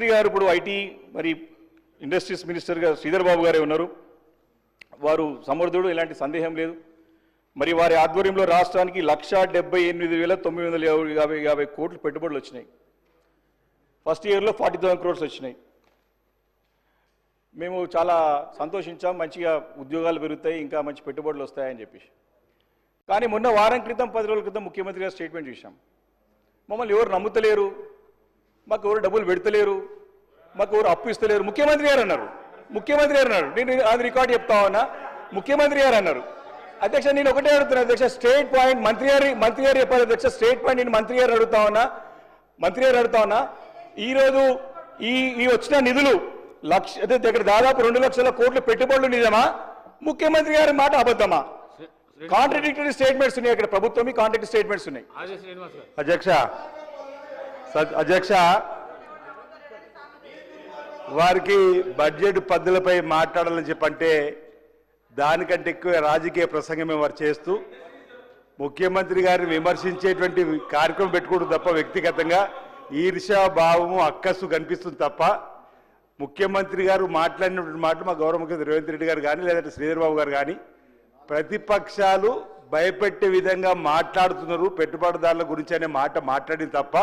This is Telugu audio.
మంత్రి గారు ఇప్పుడు ఐటీ మరి ఇండస్ట్రీస్ మినిస్టర్గా శ్రీధర్ బాబు గారే ఉన్నారు. వారు సమర్థుడు, ఎలాంటి సందేహం లేదు. మరి వారి ఆధ్వర్యంలో రాష్ట్రానికి 1,78,950 కోట్లు పెట్టుబడులు వచ్చినాయి. ఫస్ట్ ఇయర్లో 40,000 crores వచ్చినాయి. మేము చాలా సంతోషించాం, మంచిగా ఉద్యోగాలు పెరుగుతాయి, ఇంకా మంచి పెట్టుబడులు వస్తాయని చెప్పేసి. కానీ మొన్న వారం క్రితం 10 రోజుల క్రితం ముఖ్యమంత్రి గారు స్టేట్మెంట్ చూసాం. మమ్మల్ని ఎవరు నమ్ముతలేరు, మాకు ఎవరు డబ్బులు పెడతలేరు, మాకు ఎవరు అప్పు ఇస్తలేరు. ముఖ్యమంత్రి గారు అన్నారు. నేను అది రికార్డు చెప్తా ఉన్నా. ముఖ్యమంత్రి గారు అన్నారు. అధ్యక్ష, నేను ఒకటే అడుగుతున్నా అధ్యక్ష, స్టేట్ పాయింట్ మంత్రి గారు చెప్పారు అధ్యక్ష. స్టేట్ పాయింట్ నేను మంత్రి గారు అడుగుతా ఉన్నా. ఈరోజు ఈ వచ్చిన నిధులు దగ్గర దాదాపు 2 లక్షల కోట్ల పెట్టుబడులు నిజమా? ముఖ్యమంత్రి గారి మాట అబద్ధమా? కాంట్రడిక్టరీ స్టేట్మెంట్స్ ఉన్నాయి అక్కడ. ప్రభుత్వం కాంట్రడిక్టరీ స్టేట్మెంట్స్ ఉన్నాయి. అధ్యక్ష, వారికి బడ్జెట్ పద్ధతులపై మాట్లాడాలని చెప్పంటే దానికంటే ఎక్కువ రాజకీయ ప్రసంగమే వారు చేస్తూ ముఖ్యమంత్రి గారిని విమర్శించేటువంటి కార్యక్రమం పెట్టుకోవడం తప్ప వ్యక్తిగతంగా ఈర్ష్యా భావము అక్కసు కనిపిస్తుంది తప్ప ముఖ్యమంత్రి గారు మాట్లాడినటువంటి మాటలు మా గౌరవ ముఖ్యమంత్రి రేవంత్ రెడ్డి గారు కానీ లేదంటే శ్రీధర్ బాబు గారు కానీ ప్రతిపక్షాలు భయపెట్టే విధంగా మాట్లాడుతున్నారు, పెట్టుబడిదారుల గురించి అనే మాట మాట్లాడింది తప్ప